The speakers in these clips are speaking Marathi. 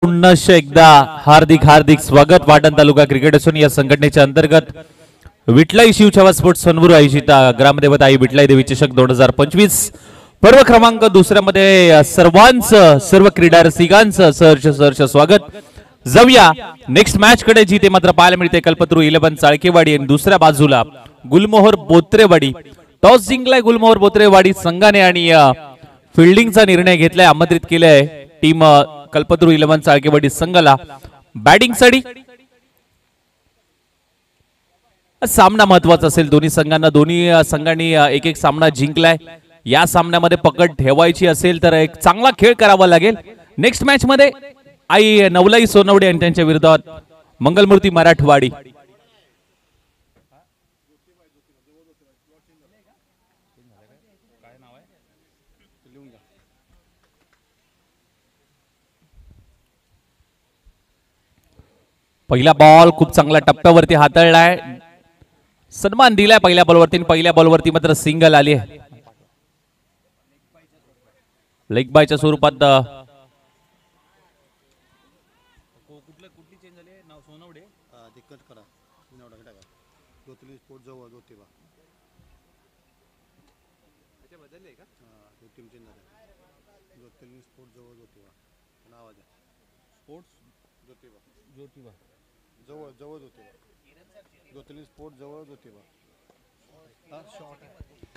पुन्हा एकदा हार्दिक हार्दिक स्वागत वाटण तालुका क्रिकेट असून या संघटनेच्या अंतर्गत विठलाई शिवछावा स्पोर्ट्स सोनपूर आयोजित ग्रामदेवता आई विठलाई देवी चषक 2025 पर्व क्रमांक दुसऱ्यामध्ये सर्वांचं सर्व क्रीडा रसिकांचं सहर्ष स्वागत। जाऊया नेक्स्ट मॅच कडे, जिथे मात्र पाहायला मिळते कल्पतरू 11 चाळकेवाडी आणि दुसऱ्या बाजूला गुलमोहर बोत्रेवाडी। टॉस जिंकलाय गुलमोहर बोत्रेवाडी संघाने आणि फिल्डिंगचा निर्णय घेतलाय, आमंत्रित केलाय टीम कल्पतरू 11 चाळकेवाडी संघाला बॅटिंग साठी। सामना महत्वाचा असेल, दोन्ही संघांनी एक एक सामना जिंकलाय। या सामन्यामध्ये पकड ठेवायची असेल तर एक चांगला खेळ करावा लागेल। नेक्स्ट मॅच मध्ये आई नवलाई सोनवडे आणि त्यांच्या विरोधात मंगलमूर्ती मराठवाडी। पहिला बॉल खूप चांगल्या टप्प्यावरती हाताळलाय, सन्मान दिलाय पहिल्या बॉलवरती मात्र सिंगल आली आहे। लेग बायच्या स्वरूपात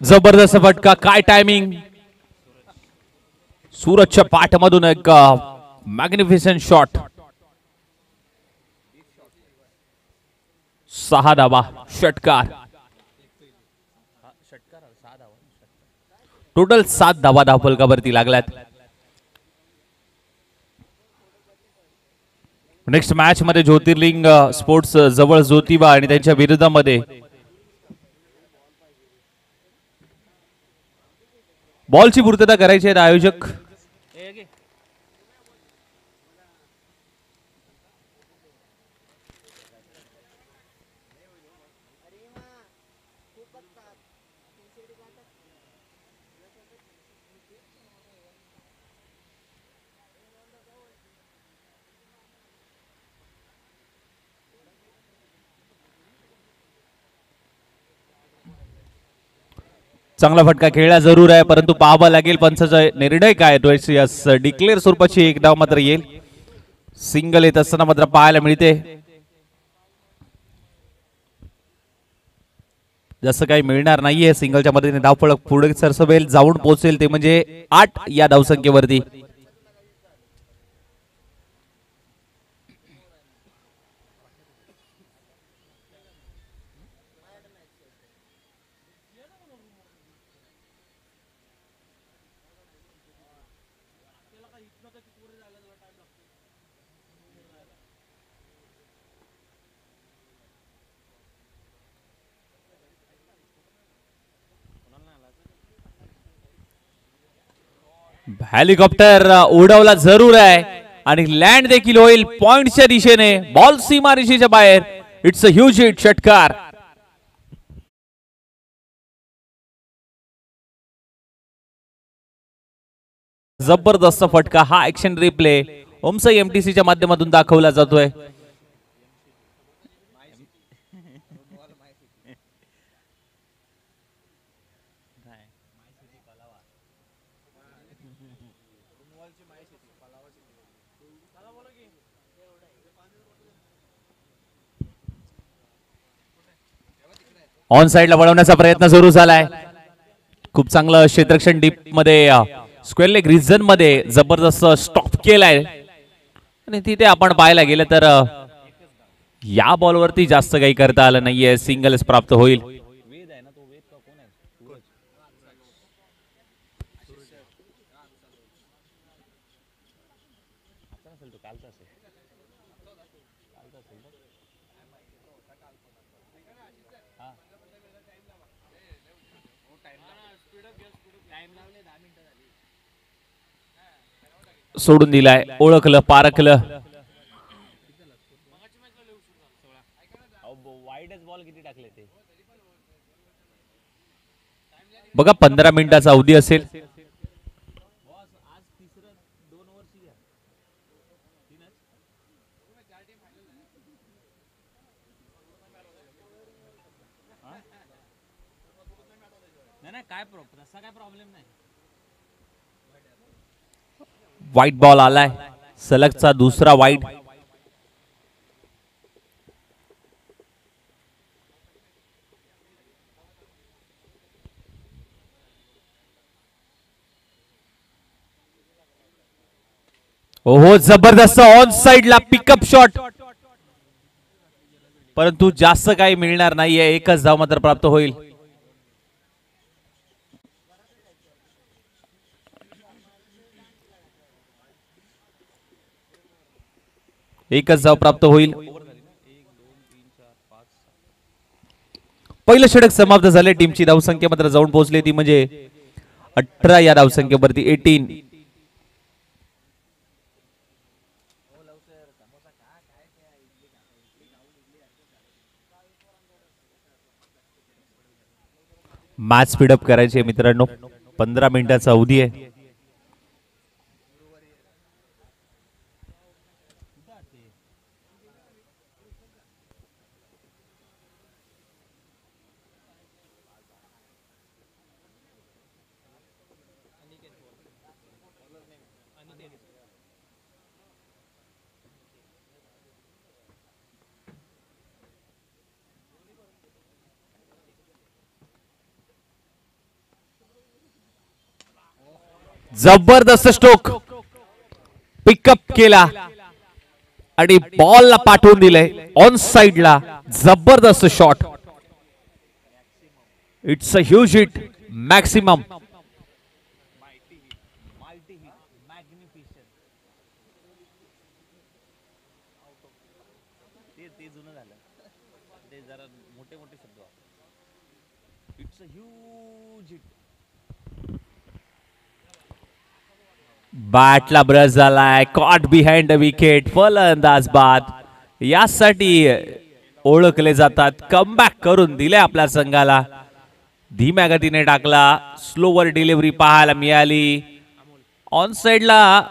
जबरदस्त फटका, काय टायमिंग, सूरजच्या पाठमधून एक मॅग्निफिसंट शॉट। 6 धावा षटकार, टोटल 7 धावा धावफलकावरती लागल्यात। नेक्स्ट मॅच मध्ये ज्योतिर्लिंग स्पोर्ट्स जवळ ज्योतिबा आणि त्यांच्या विरोधामध्ये बॉलची पूर्तता करायची आहे आयोजक। चांगला फटका खेळला जरूर आहे, परंतु पाहावा लागेल पंचाचा निर्णय काय तो। यस, डिक्लेअर स्वरूपाची एक धाव मात्र येईल, सिंगल येत असताना मात्र पाहायला मिळते। जसं काही मिळणार नाहीये, सिंगलच्या मदतीने धावफलक पुढे सरसवेल, जाऊन पोहोचेल ते म्हणजे 8 या धावसंख्येवरती। हेलिकॉप्टर उडवला जरूर आहे आणि लँड देखील होईल पॉइंटच्या दिशेने, बॉल सीमारेषेच्या बाहेर। इट्स अ ह्यूज हिट, षटकार। जबरदस्त फटका, हा ऍक्शन रिप्ले ओमसाई एमटीसीच्या माध्यमातून दाखवला जातोय। ऑन साइडला वळवण्याचा प्रयत्न सुरू झालाय, खूप चांगलं क्षेत्ररक्षण डीप मध्ये स्क्वेअर लेग रिजन मध्ये जबरदस्त स्टॉप केलाय आणि तिथे आपण पाहायला गेलं तर या बॉलवरती जास्त काही करता आलं नाहीये, सिंगलच प्राप्त होईल। सोडून दिलाय, ओळखलं पारखलं। बघा 15 मिनिटाचा अवधी असेल। वाईट बॉल आलाय, सलगचा दुसरा वाईट. ओहो, जबरदस्त ऑन साइडला पिकअप शॉट, परंतु जास्त काही मिळणार नाहीये. एकच धाव मात्र प्राप्त होईल. एकच धाव प्राप्त होईल. पहिलं षटक समाप्त झाले. टीमची धावसंख्या मात्र जाऊन पोहोचली ती म्हणजे 18 या धावसंख्येवरती 18. मॅच स्पीडअप करायची आहे मित्रांनो. 15 मिनिटाचा अवधी आहे. जबरदस्त स्ट्रोक पिकअप केला आणि बॉलला पाठवून दिले ऑन साइडला. जबरदस्त shot. It's a huge hit. Maximum. बॅटला ब्रश झालाय. Caught behind the wicket. फलंदाज बाद यासाठी ओळखले जातात. कमबॅक करून दिले आपल्या संघाला. धीम्या गतीने टाकला. स्लोवर डिलिव्हरी पाहायला मिळाली. ऑन साइडला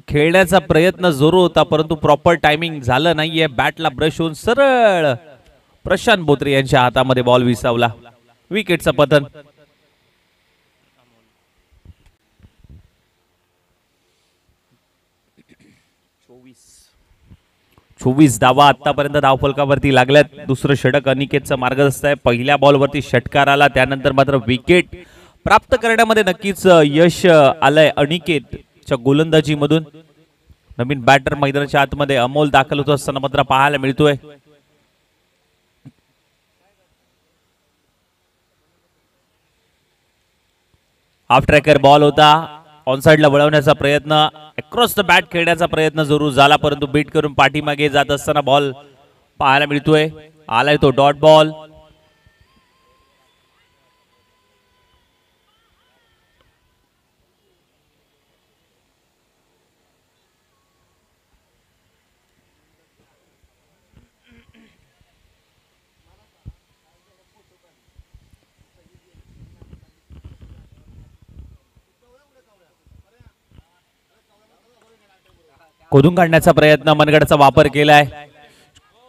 खेळण्याचा प्रयत्न जोर होता परंतु प्रॉपर टायमिंग झालं नाहीये. बॅटला ब्रश होऊन सरळ प्रशांत बोत्रे यांच्या हातामध्ये बॉल विसावला. विकेटचं पतन. 24 धावा आतापर्यंत धावफलकावरती लागल्यात. दुसरं षटक अनिकेतचं मार्गदर्शक आहे. पहिल्या बॉलवरती षटकार आला, त्यानंतर मात्र विकेट प्राप्त करण्यामध्ये नक्कीच यश आलंय अनिकेतच्या गोलंदाजीमधून. नवीन बॅटर मैदानाच्या आतमध्ये अमोल दाखल होतो असताना मात्र पाहायला मिळतोय. हाफ ट्रॅकर बॉल होता. ऑन साइडला वळवण्याचा प्रयत्न, अक्रॉस द बॅट खेळण्याचा प्रयत्न जरूर झाला परंतु बीट करून पाठीमागे जात असताना बॉल पाहायला मिळतोय. आलाय तो डॉट बॉल. खोदून काढण्याचा प्रयत्न, मनगडाचा वापर केलाय.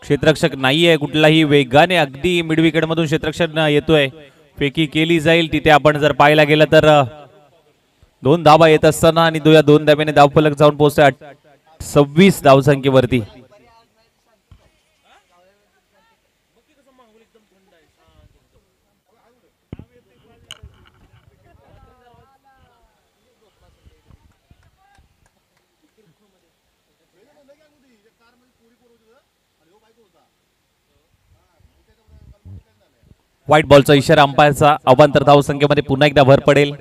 क्षेत्ररक्षक नाहीये कुठलाही. वेगाने अगदी मिड विकेट मधून क्षेत्ररक्षक येतोय. फेकी केली जाईल तिथे. आपण जर पाहायला गेलं तर 2 धावा येत असताना आणि 2 धाब्याने धावफलक जाऊन पोहोचतोय 26 धावसंख्येवरती. व्हाईट बॉलचा इशारा अंपायरचा. अवांतर धावसंख्येमध्ये पुन्हा एकदा भर पडेल.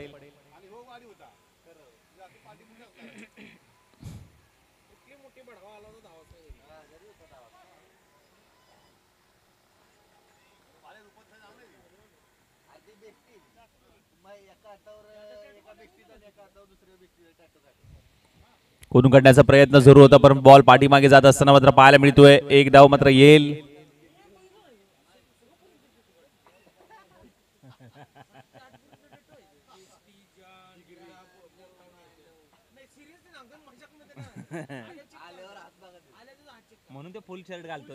खोदून काढण्याचा प्रयत्न जरूर होता पण बॉल पाठीमागे जात असताना मात्र पाहायला मिळतोय. एक धाव मात्र येईल. म्हणून ते फुल शर्ट घालतो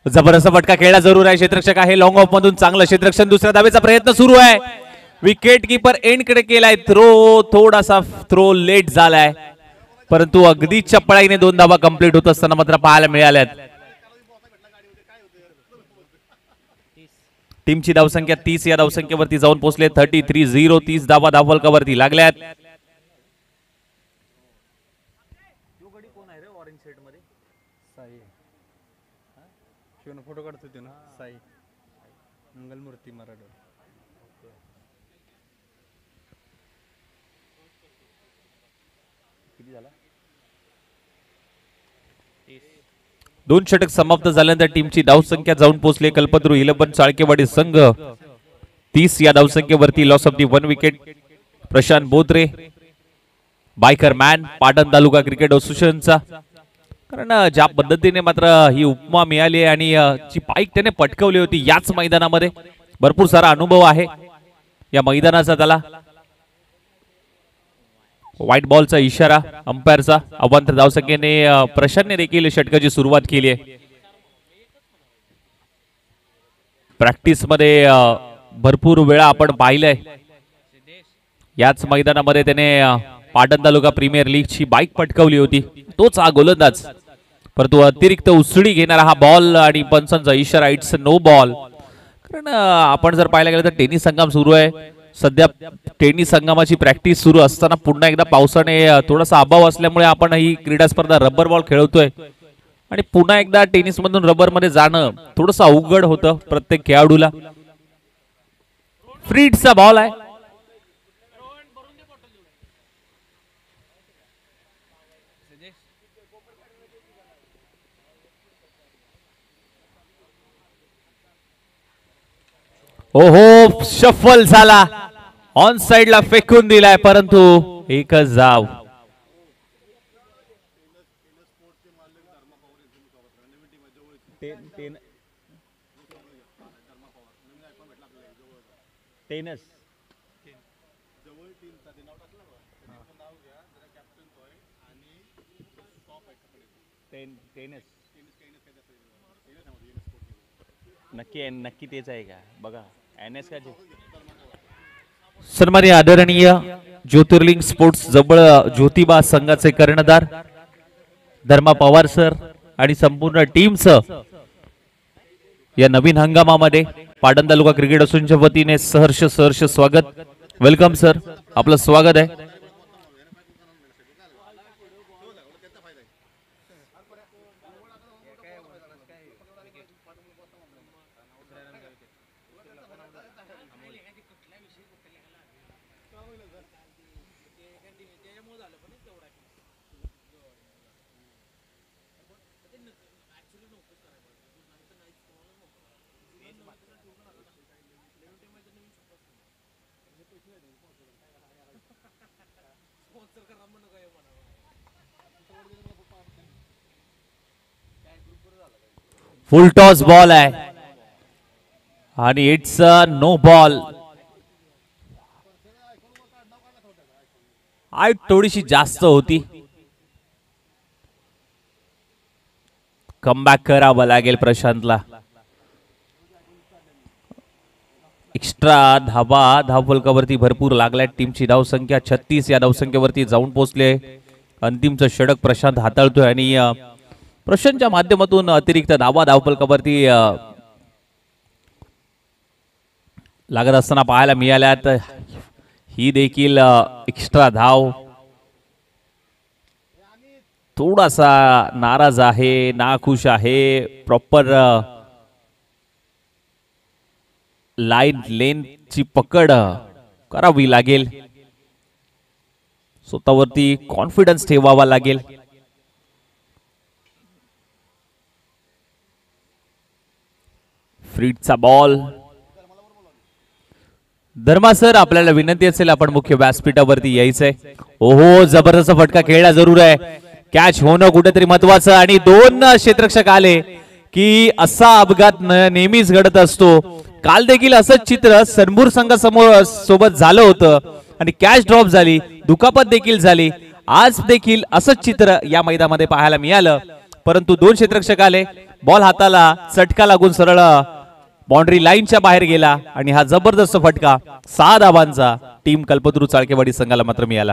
जबरदस्त फटका खेळला जरूर आहे. क्षेत्ररक्षक आहे लॉंग ऑफ मधून चांगलं क्षेत्ररक्षण. दुसऱ्या धावेचा प्रयत्न सुरू आहे. विकेट कीपर एंड कडे केलाय थ्रो. थोडासा थ्रो लेट झालाय परंतु अगदी चपळाईने 2 धावा कंप्लीट होत असताना मात्र पाहायला मिळाल्यात. टीमची धावसंख्या 30 या धावसंख्येवरती जाऊन पोहोचले. 33-0 30 धावा धावफलकावरती लागल्यात. फोटो काढतो ते ना साई मंगलमूर्ती मराठा. दोन षटक समाप्त झाल्यानंतर टीमची धावसंख्या जाऊन पोहोचली. कल्पतरू 11 चाळकेवाडी संघ 30 या धावसंख्येवरती. Loss of the 1 wicket Prashant Botre बायकर मॅन पाटण तालुका क्रिकेट असोसिएशनचा. कारण ज्या पद्धतीने मात्र ही उपमा मिळाली आणि जी पाईक त्याने पटकवली होती याच मैदानामध्ये भरपूर सारा अनुभव आहे या मैदानाचा. त्याला व्हाईट बॉलचा इशारा अंपायरचा. अवांतर धावसंख्येने प्रशांतने देखील षटकाची सुरुवात केली आहे. प्रॅक्टिस मध्ये भरपूर वेळा आपण पाहिलंय याच मैदानामध्ये त्याने पाटण तालुका प्रीमियर लीगची बाईक पटकवली होती. तोच हा गोलंदाज परंतु अतिरिक्त उसळी घेणारा हा बॉल आणि पंचांचा इशारा इट्स नो बॉल. कारण आपण जर पाहायला गेलं तर टेनिस संगम सुरू आहे सध्या. टेनिस संगमाची प्रॅक्टिस सुरू असताना पुन्हा एकदा पावसाने थोडासा अभाव असल्यामुळे आपण ही क्रीडा स्पर्धा रबर बॉल खेळतोय आणि पुन्हा एकदा टेनिस मधून रबर मध्ये जाणं थोडंसं अवघड होतं प्रत्येक खेळाडूला. फ्रीडचा बॉल आहे. ओहो शफल झाला. ऑन साइडला फेकून दिलाय परंतु एकच धाव. नक्की तेच आहे का बघा. एनएस का सन्माननीय आदरणीय ज्योतिर्लिंग स्पोर्ट्स जवळ ज्योतिबा संघाचे कर्णधार धर्मा पवार सर आणि संपूर्ण टीमचं या नवीन हंगामामध्ये पाटण तालुका क्रिकेट असोसिएशनच्या वतीने सहर्ष स्वागत. वेलकम सर, आपलं स्वागत आहे. फुल टॉस बॉल आहे आणि it's a no ball. Height थोडीशी जास्त होती. कमबॅक करावं लागेल प्रशांतला. एक्स्ट्रा धावा धावफलकावरती भरपूर लागल्या. टीमची धावसंख्या 36 या धावसंख्येवरती जाऊन पोहोचले. अंतिमचं षटक प्रशांत हाताळतोय आणि प्रशांतच्या माध्यमातून अतिरिक्त धावा धावफलकावरती लागत असताना पाहायला मिळाल्यात. ही देखील एक्स्ट्रा धाव. थोडासा नाराज आहे, नाखुश आहे. प्रॉपर लाईन लेनची पकड करावी लागेल. स्वतःवरती कॉन्फिडन्स ठेवावा लागेल. फ्रीडचा बॉल. धर्मा सर, आपल्याला विनंती असेल आपण मुख्य व्यासपीठावरती यायचंय. ओहो, जबरदस्त फटका खेळला जरूर आहे. कॅच होणं कुठेतरी महत्वाचं आणि 2 क्षेत्ररक्षक आले. की असा अपघात नेहमीच घडत असतो. काल देखील असंच चित्र सनपूर संघासमोर सोबत झालं होतं आणि कॅच ड्रॉप झाली, दुखापत देखील झाली. आज देखील असंच चित्र या मैदानामध्ये पाहायला मिळालं, परंतु दोन क्षेत्ररक्षक आले, बॉल हाताला चटका लागून सरळ बाउंड्री लाईनच्या बाहेर गेला आणि हा जबरदस्त फटका 6 धावांचा टीम कल्पतरू चाळकेवाडी संघाला मात्र मिळाला.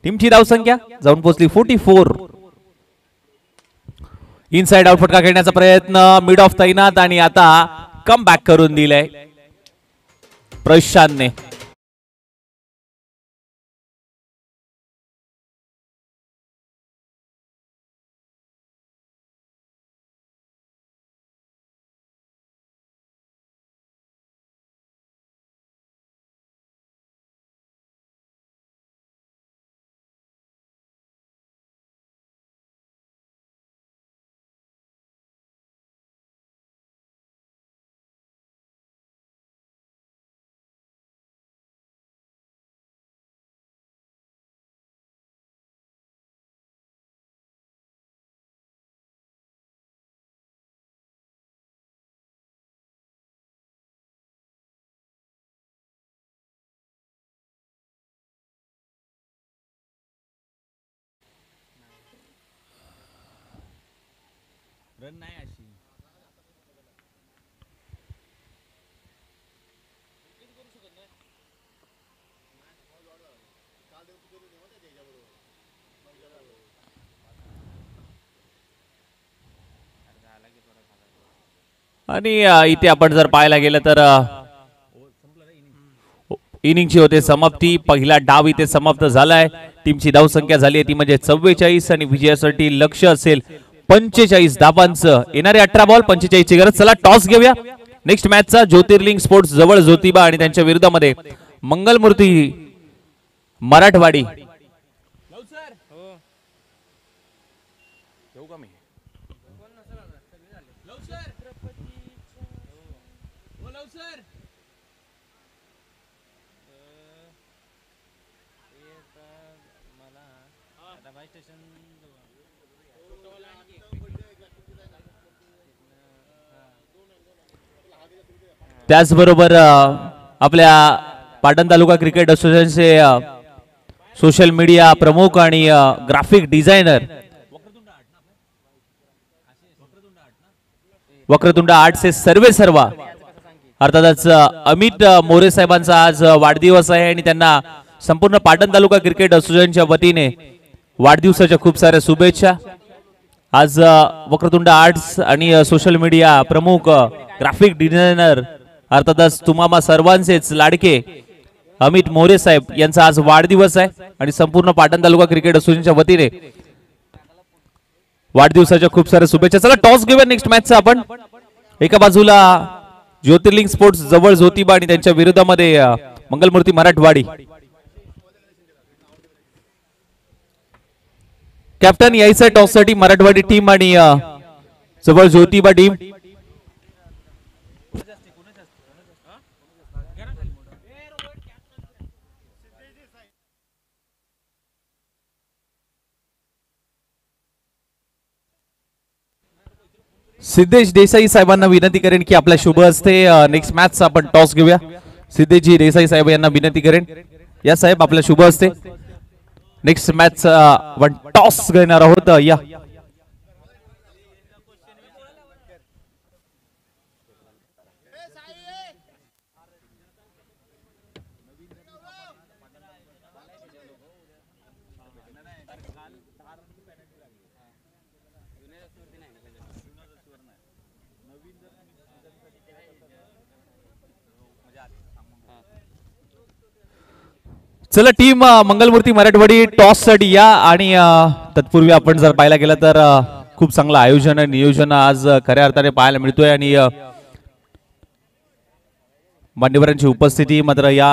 टीमची धावसंख्या जाऊन पोहोचली 44. इनसाइड आउट फटका खेळण्याचा प्रयत्न, मिड ऑफ तैनात आणि आता कम बॅक करून दिलंय प्रशांतने. रन नाही अशी. आणि इथे आपण जर पाहायला गेलं तर इनिंगची होते समाप्ती. पहिला डाव इथे समाप्त झालाय. टीमची धावसंख्या झाली आहे ती म्हणजे 44 आणि विजयासाठी लक्ष असेल 45 धावांचं. येणारे 18 बॉल 45 ची गरज. चला टॉस घेऊया. नेक्स्ट मॅचचा ज्योतिर्लिंग स्पोर्ट्स जवळ ज्योतिबा आणि त्यांच्या विरोधामध्ये मंगलमूर्ती मराठवाडी. त्याचबरोबर आपल्या पाटण तालुका क्रिकेट असोसिएशनचे सोशल मीडिया प्रमुख आणि ग्राफिक डिझायनर वक्रतुंड आर्टचे सर्वेसर्वा अर्थातच अमित मोरे साहेबांचा आज वाढदिवस आहे आणि त्यांना संपूर्ण पाटण तालुका क्रिकेट असोसिएशनच्या वतीने वाढदिवसाच्या खूप साऱ्या शुभेच्छा. आज वक्रतुंड आर्ट्स आणि सोशल मीडिया प्रमुख ग्राफिक डिझायनर अर्थातच तुम्हा सर्वांचेच लाडके अमित मोरे साहेब यांचा आज वाढदिवस आहे आणि संपूर्ण पाटण तालुका क्रिकेट असोसिएशनच्या वतीने वाढदिवसाच्या खूप साऱ्या शुभेच्छा. चला टॉस घेऊया नेक्स्ट मॅचचा आपण. एका बाजूला ज्योतिर्लिंग स्पोर्ट्स जवळ ज्योतिबा आणि त्यांच्या विरोधामध्ये मंगलमूर्ती मराठवाडी. कॅप्टन यायचं टॉस साठी मराठवाडी टीम आणि जवळ ज्योतिबा टीम. सिद्धेश देसाई साहेबांना विनंती करेन की आपल्या शुभ हस्ते नेक्स्ट मॅच आपण टॉस घेऊया. सिद्धेशजी देसाई साहेब यांना विनंती करेन, या साहेब आपल्या शुभ हस्ते नेक्स्ट मॅच आपण टॉस घेणार आहोत. या चला टीम मंगलमूर्ती मराठवाडी टॉस साठी या. आणि तत्पूर्वी आपण जर पाहायला गेलं तर खूप चांगलं आयोजन आणि नियोजन आज खऱ्या अर्थाने पाहायला मिळतोय आणि मान्यवरांची उपस्थिती मात्र या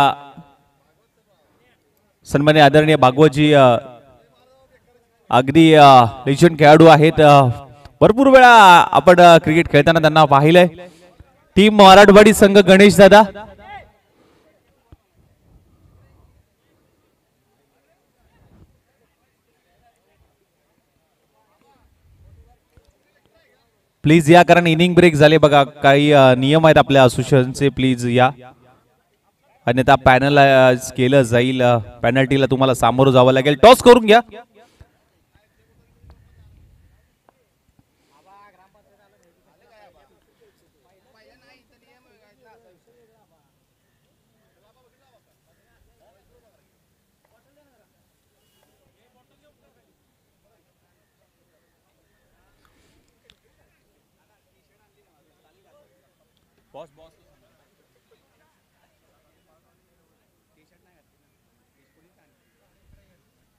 सन्मान्य आदरणीय भागवतजी अगदी लेजंड खेळाडू आहेत. भरपूर वेळा आपण क्रिकेट खेळताना त्यांना पाहिलंय. टीम मराठवाडी संघ गणेश दादा प्लीज या, कारण इनिंग ब्रेक झाले बघा. काही नियम आहेत आपल्या असोसिएशनचे. प्लीज या, अन्यथा पॅनल केलं जाईल. पेनल्टीला तुम्हाला सामोरं जावं लागेल. टॉस करून घ्या.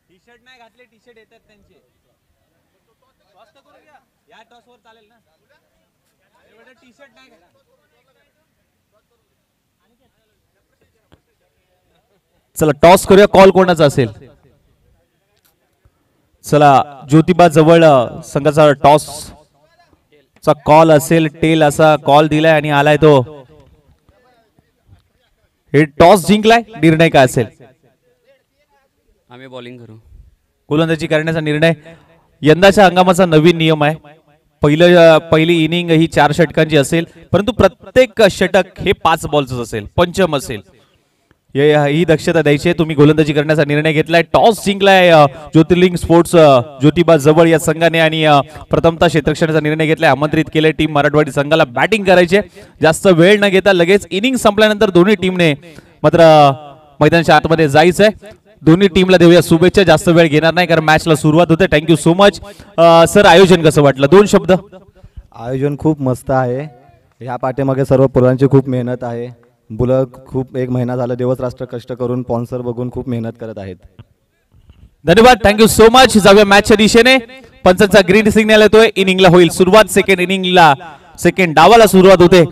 टी शर्ट नाही घातले, टी शर्ट येतात त्यांचे. टॉस तर करू घ्या. या टॉस वर चालेल ना. एवढं टी शर्ट नाही घाला. चला टॉस करूया. कॉल कोणाचा असेल? चला ज्योतिबा जवळ संघाचा टॉस चा कॉल असेल. टेल असा कॉल दिलाय आणि आलाय तो. हे टॉस जिंकलाय. निर्णय काय असेल? आम्ही बॉलिंग करू. गोलंदाजी करण्याचा निर्णय. यंदाच्या हंगामाचा नवीन नियम आहे. पहिली इनिंग ही 4 षटकांची असेल, परंतु प्रत्येक षटक हे 5 बॉलच असेल, पंचम असेल. ही दक्षता द्यायची आहे. तुम्ही गोलंदाजी करण्याचा निर्णय घेतलाय. टॉस जिंकलाय ज्योतिर्लिंग स्पोर्ट्स ज्योतिबा जवळ या संघाने आणि प्रथमतः क्षेत्ररक्षणाचा निर्णय घेतलाय. आमंत्रित केले टीम मराठवाडी संघाला बॅटिंग करायचे. जास्त वेळ न घेता लगेच इनिंग संपल्यानंतर दोन्ही टीमने मात्र मैदानाच्या आतमध्ये जायचंय. दोन्ही टीमला देऊया शुभेच्छा. जास्त वेळ घेणार नाही कारण मॅचला सुरुवात होते. Thank you so much sir. आयोजन कसं वाटलं? 2 शब्द. आयोजन खूप मस्त आहे. ह्या पाठीमागे सर्व पोरांची खूप मेहनत आहे. मुलं खूप 1 महिना झाला दिवस रात्र कष्ट करून स्पॉन्सर बघून खूप मेहनत करत आहेत. धन्यवाद. Thank you so much. जाऊया मॅचच्या दिशेने. पंचांचा ग्रीन सिग्नल येतोय. इनिंगला होईल सुरुवात. सेकंड इनिंगला सेकंड डावाला सुरुवात होते.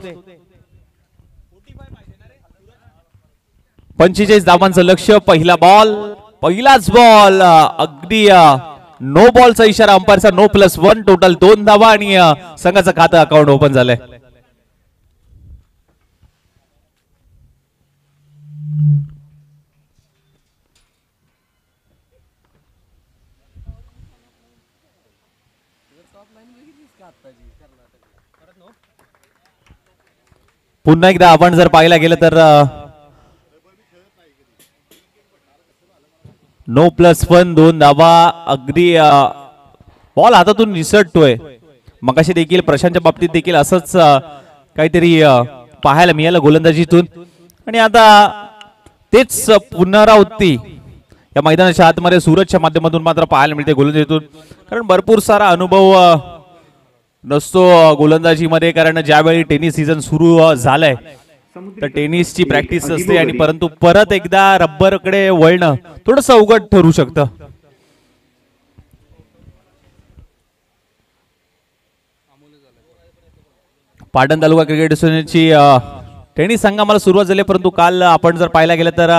45 धावांचं लक्ष्य. पहिला बॉल, पहिलाच बॉल. अगदी नो बॉलचा इशारा अंपायरचा. नो +1. टोटल 2 धावा आणि संघाचं खातं अकाउंट ओपन झालंय. पुन्हा एकदा आपण जर पाहायला गेलं तर नो +1 2 धावा. अगदी बॉल हातातून निसटतोय. मगाशी देखील प्रशांतच्या बाबतीत देखील असंच काहीतरी पाहायला मिळालं गोलंदाजीतून. आणि आता तेच पुनरावृत्ती या मैदानाच्या आतमध्ये सूरजच्या माध्यमातून मात्र पाहायला मिळते गोलंदाजीतून. कारण भरपूर सारा अनुभव नसतो गोलंदाजीमध्ये. कारण ज्यावेळी टेनिस सीझन सुरू झालाय तर टेनिसची प्रॅक्टिस असते आणि परंतु परत एकदा रब्बरकडे वळणं थोडंसं अवघड ठरू शकतं. पाटण तालुका क्रिकेट असोसिएशनची टेनिस संघाला सुरुवात झाली. परंतु काल आपण जर पाहायला गेलं तर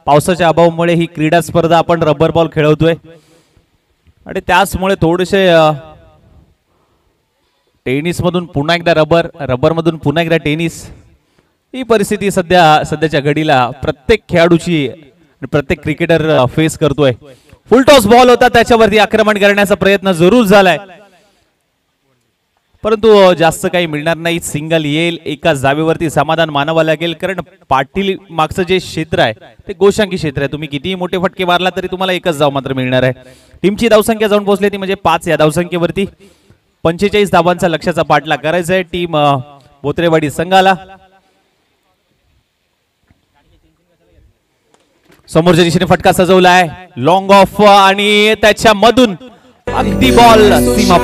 पावसाच्या अभावामुळे ही क्रीडा स्पर्धा आपण रबर बॉल खेळवतोय आणि त्याचमुळे थोडेसे टेनिस मधून पुन्हा एकदा रबर मधून पुन्हा एकदा टेनिस, ही परिस्थिती सध्याच्या घडीला प्रत्येक खेळाडूची प्रत्येक क्रिकेटर फेस करतोय. फुल टॉस बॉल होता, त्याच्यावरती आक्रमण करण्याचा प्रयत्न जरूर झालाय परंतु जास्त काही मिळणार नाही. सिंगल येईल. एका जावेवरती समाधान मानावं लागेल कारण पाटील मागचं जे क्षेत्र आहे ते गोशांकी क्षेत्र आहे. तुम्ही कितीही मोठे फटके मारला तरी तुम्हाला एकच जाव मात्र मिळणार आहे. टीमची धावसंख्या जाऊन पोहोचली ती म्हणजे 5 या धावसंख्येवरती 45 धावांचा लक्ष्याचा पाठलाग करायचा आहे टीम बोत्रेवाडी संघाला. समोरच्या दिशेने फटका सजवला आहे. लॉंग ऑफ आणि त्याच्या मधून अगदी बॉल सीमा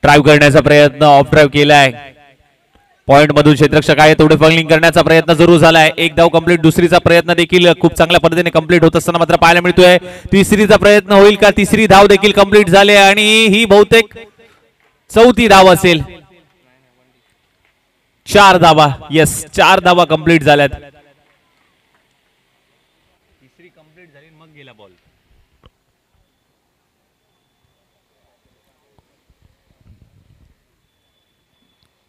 ड्राईव्ह करण्याचा प्रयत्न ऑफ ड्राईव्ह केलाय. पॉइंट मधून क्षेत्ररक्षक आहे तेवढे फंगलिंग करण्याचा प्रयत्न जरूर झालाय. एक धाव कंप्लीट. दुसरीचा प्रयत्न देखील खूप चांगल्या पद्धतीने कंप्लीट होत असताना मात्र पाहायला मिळतोय. तिसरीचा प्रयत्न होईल का? तिसरी धाव देखील कंप्लीट झाली आणि ही बहुतेक चौथी धाव असेल. 4 धावा. येस, 4 धावा कंप्लीट झाल्यात. तिसरी कंप्लीट झाली मग गेला बॉल.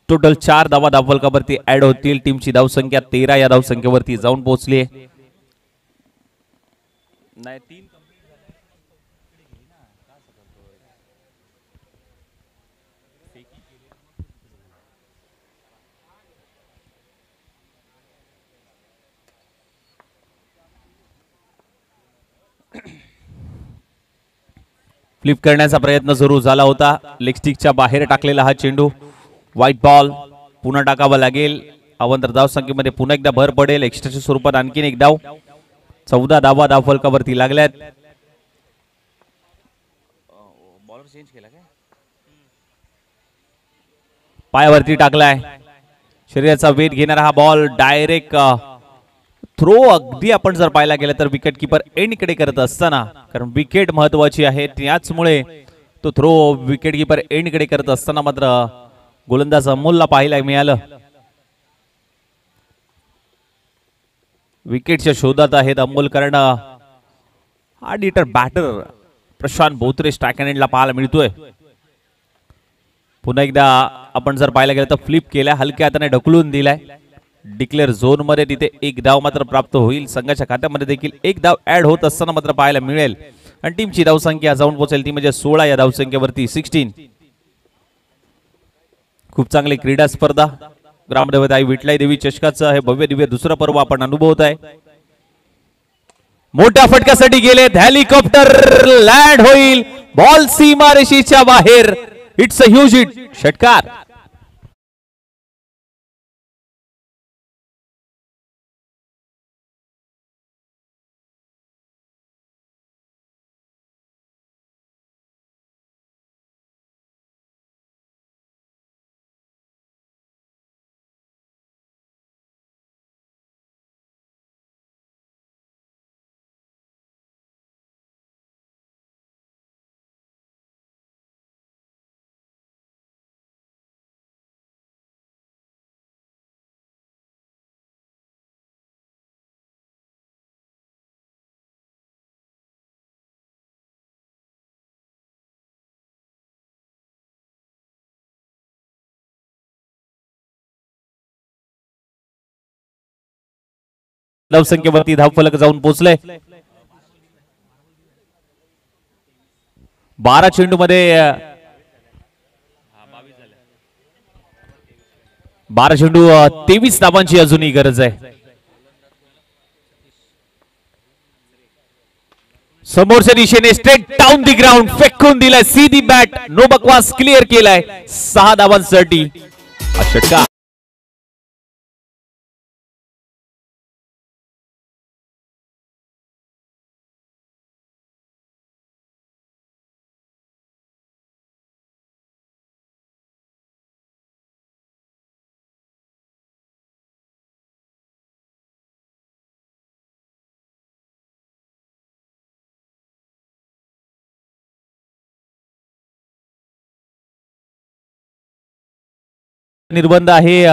टोटल 4 धावा धावफलकावरती ऍड होतील. टीमची धावसंख्या 13 या धावसंख्येवरती जाऊन पोहोचली आहे. नाही 3 फ्लिप करण्याचा प्रयत्न सुरू झाला होता. लेग स्टिकच्या बाहेर टाकलेला हा चेंडू. व्हाईट बॉल पुन्हा टाकावा लागेल. अवंतर धावसंख्येमध्ये पुन्हा एकदा भर पडेल. एक्स्ट्राच्या स्वरूपात आणखीन एक धाव. 14 धावा धावफलकावरती लागल्यात. बॉलर चेंज केला काय? पायावरती टाकलाय. शरीराचा वेध घेणारा हा बॉल डायरेक्ट थ्रो. अगदी आपण जर पाहायला गेलं तर विकेट किपर एंडकडे करत असताना, कारण विकेट महत्वाची आहे त्याचमुळे तो थ्रो विकेट किपर एंडकडे करत असताना मात्र गोलंदाज अमोलला पाहायला मिळालं. विकेटच्या शोधात आहेत अमोल, कारण हा डिटर बॅटर प्रशांत बोत्रे स्ट्राइक एंडला पाहायला मिळतोय. पुन्हा एकदा आपण जर पाहायला गेलं तर फ्लिप केल्या, हलक्या हाताने ढकलून दिलाय. डिक्लेअर झोन मध्ये तिथे एक धाव मात्र प्राप्त होईल. संघाच्या खात्यामध्ये देखील एक धाव ऍड होत असताना मात्र पाहायला मिळेल आणि टीमची धावसंख्या जाऊन पोहोचेल ती म्हणजे 16 या धावसंख्येवरती 16. खूप चांगली क्रीडा स्पर्धा ग्रामदेवत आई विठलाई देवी चषकाचं हे भव्य दिव्य दुसरं पर्व आपण अनुभवत आहे. मोठ्या फटक्यासाठी गेले. हेलिकॉप्टर लँड होईल. बॉल सीमारेषेच्या बाहेर. It's a huge hit. षटकार. धावसंख्येवरती धावफलक जाऊन पोहोचले. 12 चेंडू मध्ये 12 चेंडू 23 धावांची अजूनही गरज आहे. समोरच्या दिशेने स्ट्रेट डाऊन दी ग्राउंड फेकून दिलाय. सीधी बॅट नो बकवास क्लिअर केलाय 6 धावांसाठी. षटकार. निर्बंध आहे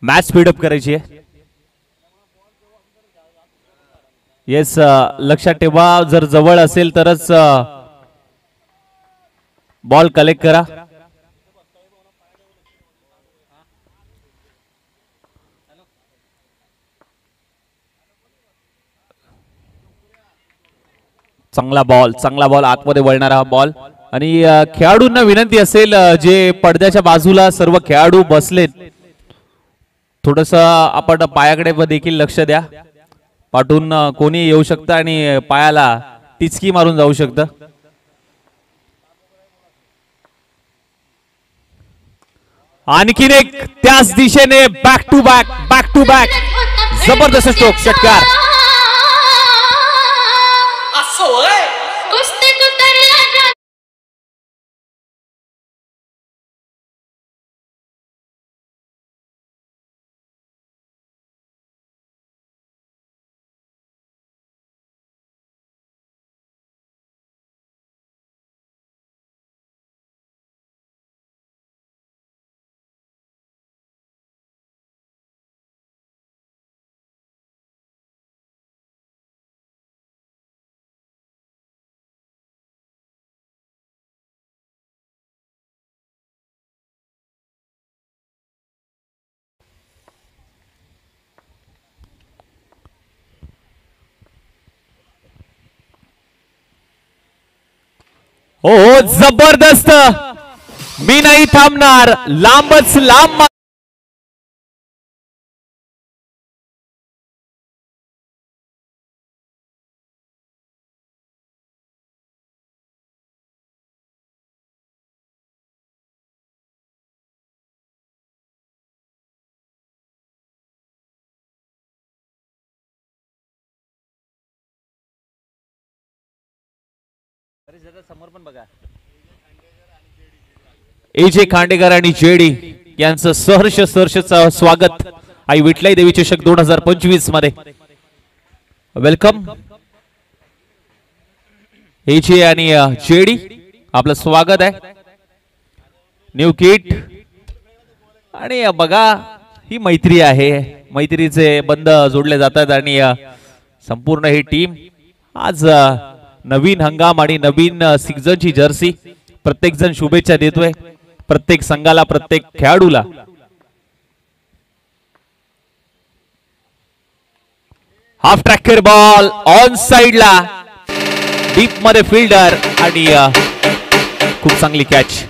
मॅच स्पीडअप करायची आहे. येस, लक्षात ठेवा जर जवळ असेल तरच बॉल कलेक्ट करा. चांगला बॉल आतमध्ये वळणारा बॉल. आणि खेळाडूंना विनंती असेल जे पडद्याच्या बाजूला सर्व खेळाडू बसलेत, थोडस आपण पायाकडे देखील लक्ष द्या. पाठून कोणी येऊ शकतं आणि पायाला टिचकी मारून जाऊ शकतं. आणखीन एक त्याच दिशेने बॅक टू बॅक जबरदस्त स्ट्रोक. षटकार. हो जबरदस्त, मी नाही थांबणार, लांबच लांब. समोर पण बघा, एजे खांडेकर आणि जेडी यांचं सहर्ष स्वागत आई विठलाई देवी चषक 2025 मध्ये. वेलकम एजे आणि जेडी, आपलं स्वागत आहे. न्यू किट आणि बघा ही मैत्री आहे, मैत्रीचे बंध जोडले जातात आणि संपूर्ण ही टीम आज नवीन हंगाम आणि नवीन सीझनची जर्सी प्रत्येक जण शुभेच्छा देतोय, प्रत्येक संघाला, प्रत्येक खेळाडूला. हाफ ट्रॅकर बॉल ऑन साइडला, डीप मध्ये फिल्डर आणि खूप चांगली कॅच.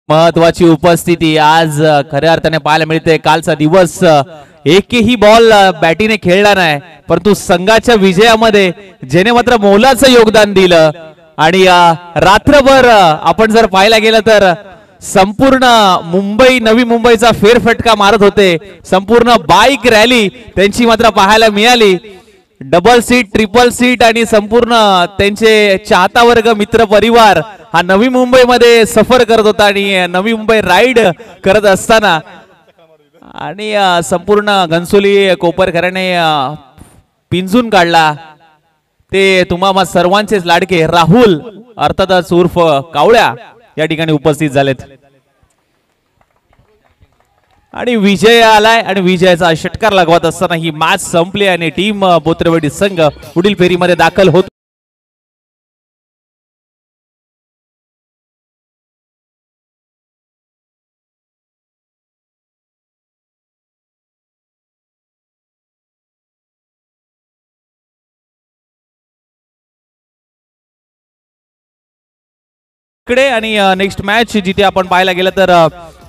महत्वाची उपस्थिती आज खऱ्या अर्थाने पाहायला मिळते. कालचा दिवस एकही बॉल बॅटीने खेळला नाही, परंतु संघाच्या विजयामध्ये ज्याने मात्र मोलाचं योगदान दिलं. आणि रात्रभर आपण जर पाहायला गेलं तर संपूर्ण मुंबई, नवी मुंबईचा फेरफटका मारत होते. संपूर्ण बाईक रॅली त्यांची मात्र पाहायला मिळाली. डबल सीट, ट्रिपल सीट आणि संपूर्ण त्यांचे चाहता वर्ग, मित्र परिवार हा नवी मुंबईमध्ये सफर करत होता आणि नवी मुंबई राईड करत असताना आणि संपूर्ण घनसोली कोपरकरांनी पिंजून काढला. ते तुम्हा सर्वांचेच लाडके राहुल अर्थातच उर्फ कावळ्या या ठिकाणी उपस्थित झालेत आणि विजय आलाय. आणि विजयाचा षटकार लागवत असताना ही मॅच संपली आणि टीम बोत्रवडी संघ पुढील फेरीमध्ये दाखल होतो. आणि नेक्स्ट मॅच जिथे आपण पाहायला गेलं तर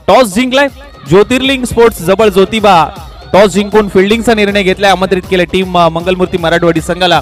टॉस जिंकलाय ज्योतिर्लिंग स्पोर्ट्स जवळ ज्योतिबा. टॉस जिंकून फिल्डिंगचा निर्णय घेतलाय, आमंत्रित केले टीम मंगलमूर्ती मराठवाडी संघाला.